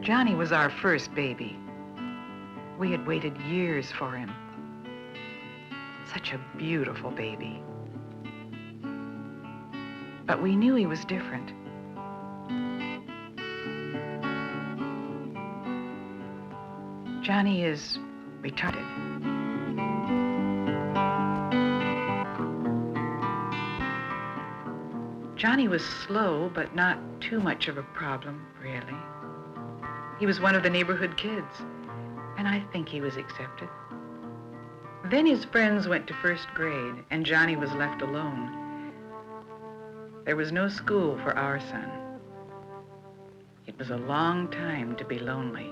Johnny was our first baby. We had waited years for him. Such a beautiful baby. But we knew he was different. Johnny is retarded. Johnny was slow, but not too much of a problem, really. He was one of the neighborhood kids, and I think he was accepted. Then his friends went to first grade, and Johnny was left alone. There was no school for our son. It was a long time to be lonely.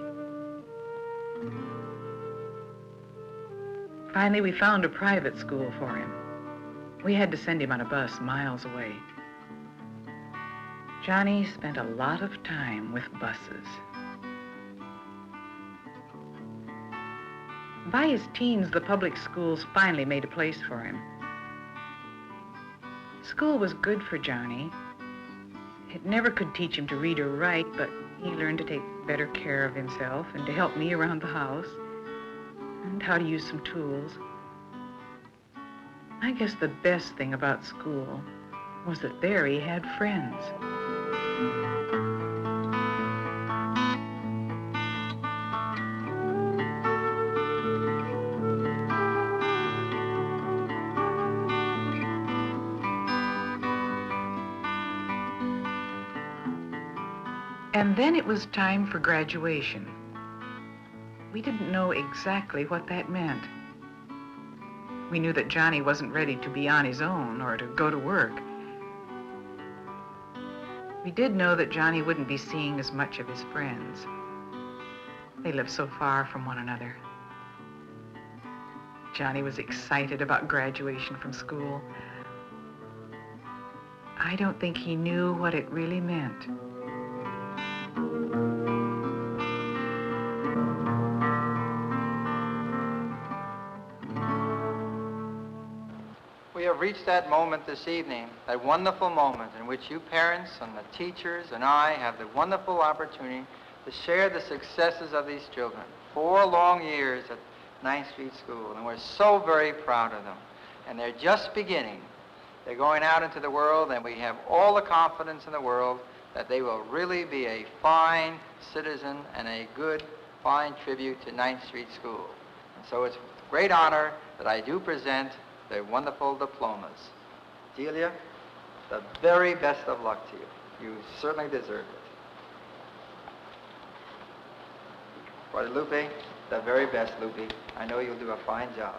Finally, we found a private school for him. We had to send him on a bus miles away. Johnny spent a lot of time with buses. By his teens, the public schools finally made a place for him. School was good for Johnny. It never could teach him to read or write, but he learned to take better care of himself and to help me around the house and how to use some tools. I guess the best thing about school was that there he had friends. And then it was time for graduation. We didn't know exactly what that meant. We knew that Johnny wasn't ready to be on his own or to go to work. We did know that Johnny wouldn't be seeing as much of his friends. They lived so far from one another. Johnny was excited about graduation from school. I don't think he knew what it really meant. We have reached that moment this evening, that wonderful moment in which you parents and the teachers and I have the wonderful opportunity to share the successes of these children. 4 long years at 9th Street School, and we're so very proud of them. And they're just beginning. They're going out into the world, and we have all the confidence in the world that they will really be a fine citizen and a good, fine tribute to 9th Street School. And so it's with great honor that I do present their wonderful diplomas. Delia, the very best of luck to you. You certainly deserve it. Guadalupe, the very best, Lupe. I know you'll do a fine job.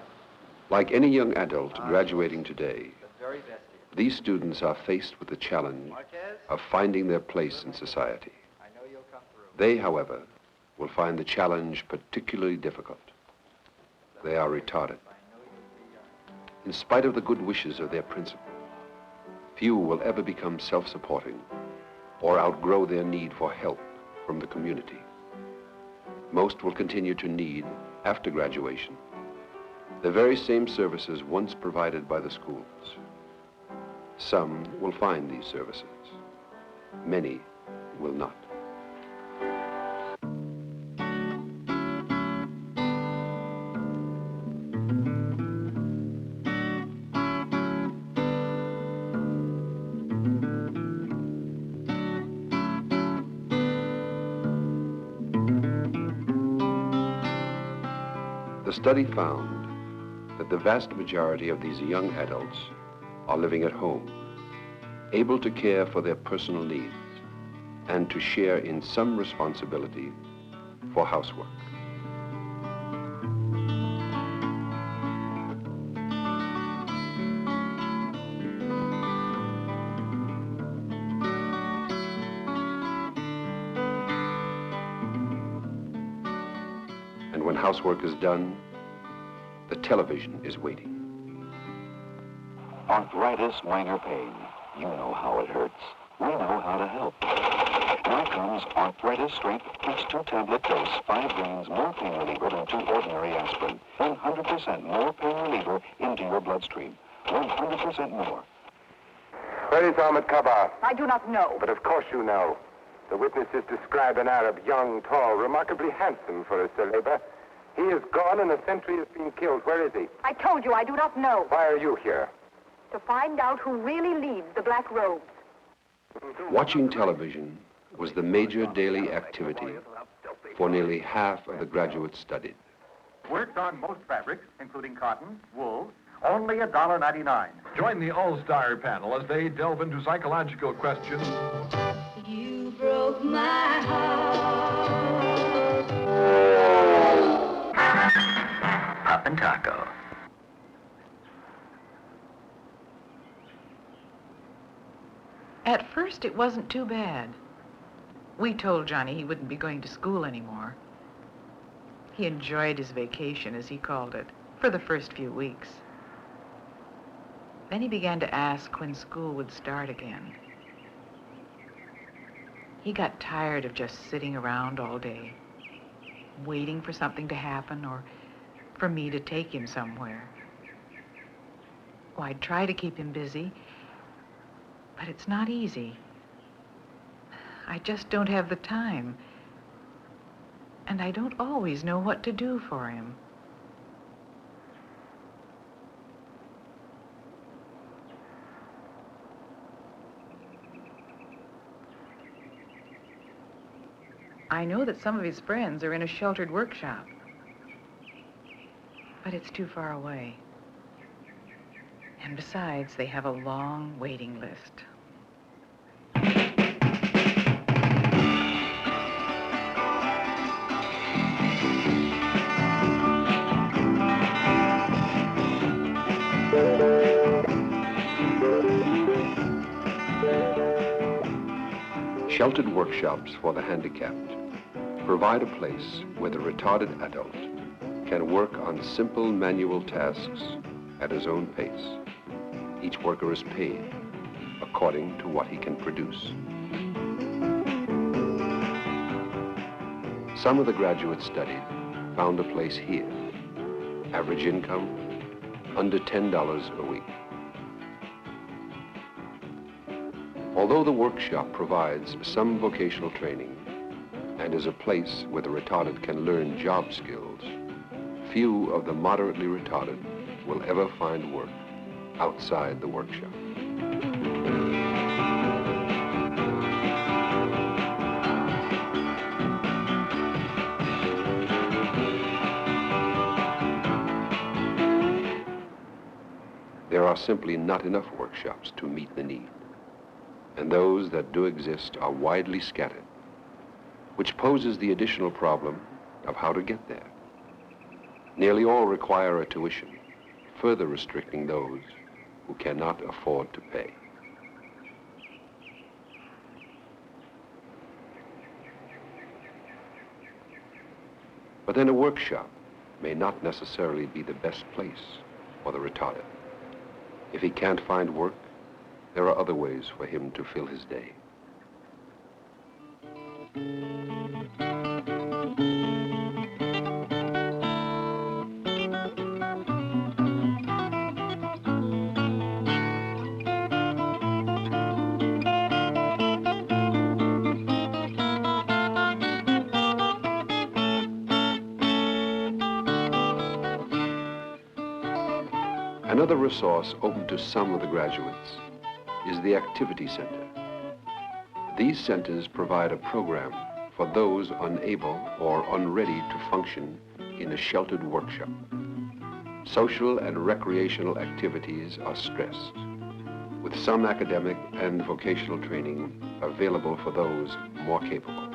Like any young adult graduating today, The very best of you. these students are faced with the challenge of finding their place in society. I know you'll come through. They, however, will find the challenge particularly difficult. They are retarded. In spite of the good wishes of their principal, few will ever become self-supporting or outgrow their need for help from the community. Most will continue to need, after graduation, the very same services once provided by the schools. Some will find these services. Many will not. The study found that the vast majority of these young adults are living at home. able to care for their personal needs, and to share in some responsibility for housework. And when housework is done, the television is waiting. Arthritis, minor pain. You know how it hurts. We know how to help. Now comes Arthritis Strength plus 2 tablet dose, 5 grains more pain reliever than 2 ordinary aspirin. 100% more pain reliever into your bloodstream. 100% more. Where is Ahmed Kabar? I do not know. But of course you know. The witnesses describe an Arab, young, tall, remarkably handsome for a Saleba. He is gone and a sentry has been killed. Where is he? I told you I do not know. Why are you here? To find out who really leads the Black Robes. Watching television was the major daily activity for nearly half of the graduates studied. Works on most fabrics, including cotton, wool, only $1.99. Join the All-Star panel as they delve into psychological questions. You broke my heart. Pop and Taco. At first, it wasn't too bad. We told Johnny he wouldn't be going to school anymore. He enjoyed his vacation, as he called it, for the first few weeks. Then he began to ask when school would start again. He got tired of just sitting around all day, waiting for something to happen or for me to take him somewhere. Oh, I'd try to keep him busy, but it's not easy. I just don't have the time. And I don't always know what to do for him. I know that some of his friends are in a sheltered workshop, but it's too far away. And besides, they have a long waiting list. Sheltered workshops for the handicapped provide a place where the retarded adult can work on simple manual tasks at his own pace. Each worker is paid according to what he can produce. Some of the graduates studied found a place here. Average income, under $10 a week. Although the workshop provides some vocational training and is a place where the retarded can learn job skills, few of the moderately retarded will ever find work outside the workshop. There are simply not enough workshops to meet the need, and those that do exist are widely scattered, which poses the additional problem of how to get there. Nearly all require a tuition, further restricting those who cannot afford to pay. But then a workshop may not necessarily be the best place for the retarded. If he can't find work, there are other ways for him to fill his day. Another resource open to some of the graduates is the Activity Center. These centers provide a program for those unable or unready to function in a sheltered workshop. Social and recreational activities are stressed. with some academic and vocational training available for those more capable.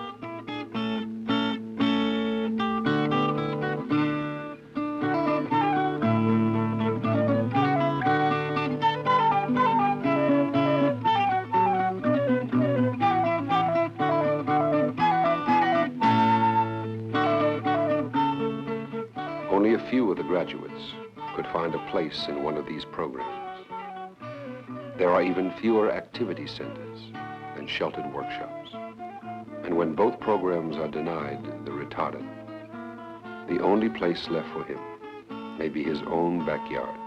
Only a few of the graduates could find a place in one of these programs. There are even fewer activity centers and sheltered workshops. And when both programs are denied the retarded, the only place left for him may be his own backyard.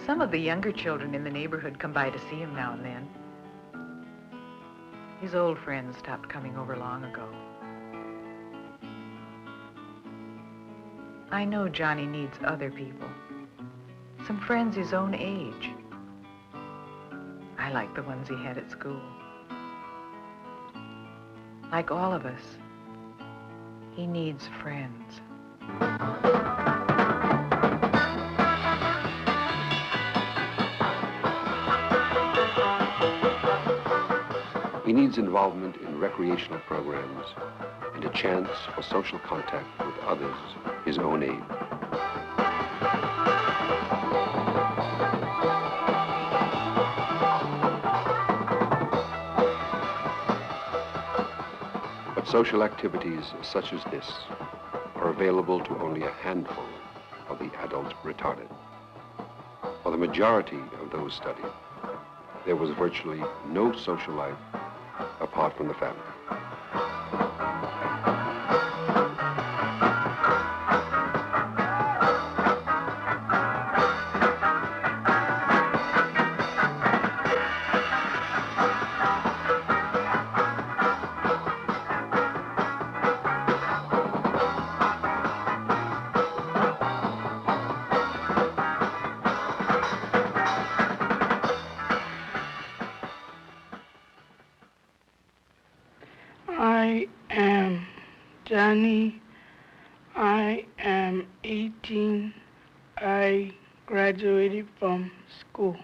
Some of the younger children in the neighborhood come by to see him now and then. His old friends stopped coming over long ago. I know Johnny needs other people, some friends his own age. I like the ones he had at school. Like all of us, he needs friends. He needs involvement in recreational programs and a chance for social contact with others his own age. But social activities such as this are available to only a handful of the adult retarded. For the majority of those studied, there was virtually no social life apart from the family. I am Johnny. I am 18. I graduated from school.